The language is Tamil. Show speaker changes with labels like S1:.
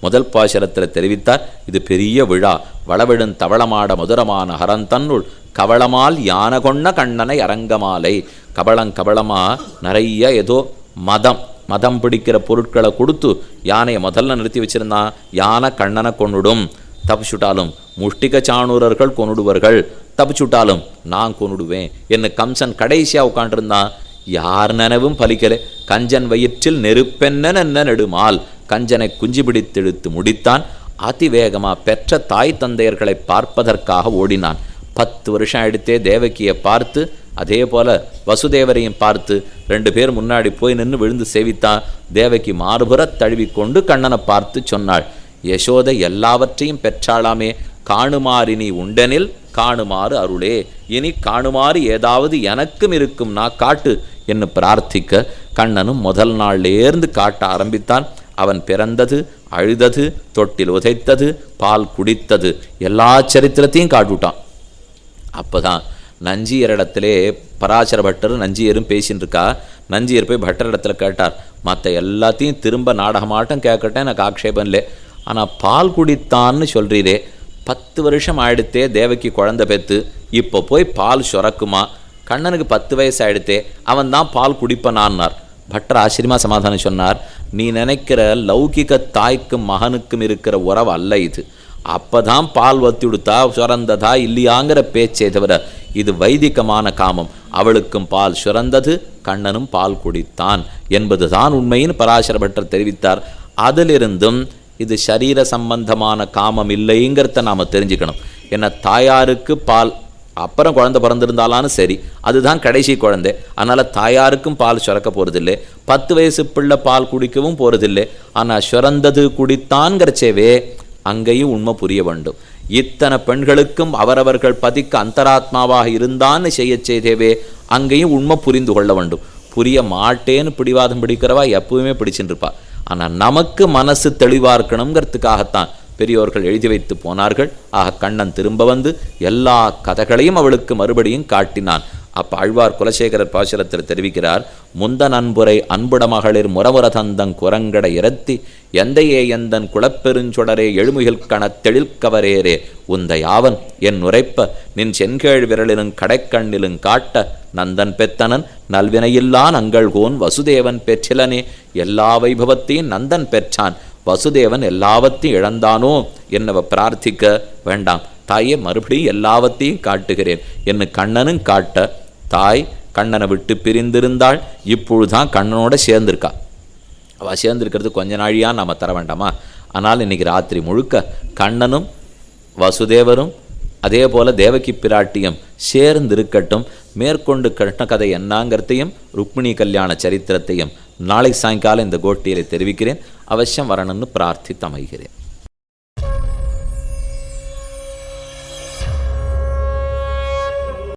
S1: முதல் பாசுரத்தில் தெரிவித்தார். இது பெரிய விழா. வளவிடும் தவளமாட மதுரமான ஹரந்தன்னுள் கவளமால் யான கொண்ட கண்ணனை அரங்கமாலை. கவளமா நிறைய ஏதோ மதம் பிடிக்கிற பொருட்களை கொடுத்து யானையை முதல்ல நிறுத்தி வச்சிருந்தான். யானை கண்ணனை கொண்டுடும், தப்பிச்சுட்டாலும் முஷ்டிக சாணூரர்கள் கொண்டுடுவார்கள், தப்பிச்சுட்டாலும் நான் கொண்டுடுவேன் என்று கம்சன் கடைசியாக உட்காண்டிருந்தான். யார் நினைவும் பலிக்கலை. கஞ்சன் வயிற்றில் நெருப்பென்ன நெடுமால் கஞ்சனை குஞ்சு பிடித்தெடுத்து முடித்தான். அதிவேகமாக பெற்ற தாய் தந்தையர்களை பார்ப்பதற்காக ஓடினான். 10 வருஷம் எடுத்தே தேவகியை பார்த்து, அதே போல வசுதேவரையும் பார்த்து 2 பேர் முன்னாடி போய் நின்று விழுந்து சேவித்தான். தேவகி மாறுபுற தழுவிக்கொண்டு கண்ணனை பார்த்து சொன்னாள், யசோதை எல்லாவற்றையும் பெற்றாளாமே, காணுமாறினி உண்டனில் காணுமாறு அருளே, இனி காணுமாறு ஏதாவது எனக்கும் இருக்கும் நான் காட்டு என்று பிரார்த்திக்க கண்ணனும் முதல் நாள்லேருந்து காட்ட ஆரம்பித்தான். அவன் பிறந்தது, அழுதது, தொட்டில் உதைத்தது, பால் குடித்தது, எல்லா சரித்திரத்தையும் காட்டுவிட்டான். அப்போதான் நஞ்சியரிடத்திலே பராசர பட்டர் நஞ்சியரும் பேசின்னு இருக்கா. நஞ்சியர் போய் பட்டரிடத்துல கேட்டார், மற்ற எல்லாத்தையும் திரும்ப நாடகமாட்டம் கேட்கட்டேன், எனக்கு ஆக்ஷேபம் இல்லை, ஆனால் பால் குடித்தான்னு சொல்கிறீரே, 10 வருஷம் ஆயிடுத்தே தேவகி குழந்தை பெற்று, இப்போ போய் பால் சுரக்குமா? கண்ணனுக்கு 10 வயசு ஆயிடுத்தே, அவன் தான் பால் குடிப்பனான்னார். பட்டர் ஆச்சரியமாக சமாதானம் சொன்னார், நீ நினைக்கிற லௌகிக தாய்க்கும் மகனுக்கும் இருக்கிற உறவு அல்ல இது. அப்பதான் பால் வத்தி விடுத்தா சுரந்ததா இல்லையாங்கிற பேச்சே தவிர இது வைதிகமான காமம். அவளுக்கும் பால் சுரந்தது, கண்ணனும் பால் குடித்தான் என்பதுதான் உண்மையின் பராசர பட்டர் தெரிவித்தார். அதிலிருந்தும் இது சரீர சம்பந்தமான காமம் இல்லைங்கிறத நாம் தெரிஞ்சுக்கணும். ஏன்னா தாயாருக்கு பால் அப்புறம் குழந்தை பிறந்திருந்தாலான்னு சரி, அதுதான் கடைசி குழந்தை, அதனால் தாயாருக்கும் பால் சுரக்க போகிறதில்லை, 10 வயசு பிள்ளை பால் குடிக்கவும் போகிறதில்லை. ஆனால் சுரந்தது குடித்தான்கிறச்சேவே அங்கேயும் உண்மை புரிய வேண்டும். இத்தனை பெண்களுக்கும் அவரவர்கள் பதிக்கு அந்தராத்மாவாக இருந்தான்னு செய்ய செய்தேவே அங்கேயும் உண்மை புரிந்து கொள்ள வேண்டும். புரிய மாட்டேன்னு பிடிவாதம் பிடிக்கிறவா எப்பவுமே பிடிச்சுட்டு இருப்பா. ஆனால் நமக்கு மனசு தெளிவாக இருக்கணுங்கிறதுக்காகத்தான் பெரியோர்கள் எழுதி வைத்து போனார்கள். ஆக கண்ணன் திரும்ப வந்து எல்லா கதைகளையும் அவளுக்கு மறுபடியும் காட்டினான். அப்போ ஆழ்வார் குலசேகரர் பாசுரத்தில் தெரிவிக்கிறார், முந்த நண்புரை அன்புட மகளிர் முரமுர தந்தங் குரங்கட இறத்தி எந்தையே எந்தன் குளப்பெருஞ்சொடரே எழுமுகில் கணத்தெழில்கவரேரே உந்த யாவன் என் உரைப்ப நின் சென்கேழ் விரலிலும் கடைக்கண்ணிலும் காட்ட நந்தன் பெத்தனன் நல்வினையில்லான் அங்கள்கோன் வசுதேவன் பெற்றிலனே. எல்லா வைபவத்தையும் நந்தன் பெற்றான், வசுதேவன் எல்லாவற்றையும் இழந்தானோ என்னவ பிரார்த்திக்க வேண்டாம். தாயே மறுபடியும் எல்லாவற்றையும் காட்டுகிறேன் என்று கண்ணனும் காட்ட, தாய் கண்ணனை விட்டு பிரிந்திருந்தாள், இப்பொழுதுதான் கண்ணனோட சேர்ந்திருக்கா. அவள் சேர்ந்திருக்கிறது கொஞ்ச நாழியாக நாம் தர வேண்டாமா? ஆனால் இன்றைக்கி ராத்திரி முழுக்க கண்ணனும் வசுதேவரும் அதே போல் தேவகி பிராட்டியும் சேர்ந்திருக்கட்டும். மேற்கொண்டு கிருஷ்ண கதை என்னங்கிறதையும் ருக்மிணி கல்யாண சரித்திரத்தையும் நாளை சாயங்காலம் இந்த கோட்டியில் தெரிவிக்கிறேன். அவசியம் வரணும்னு பிரார்த்தித்து அமைகிறேன்.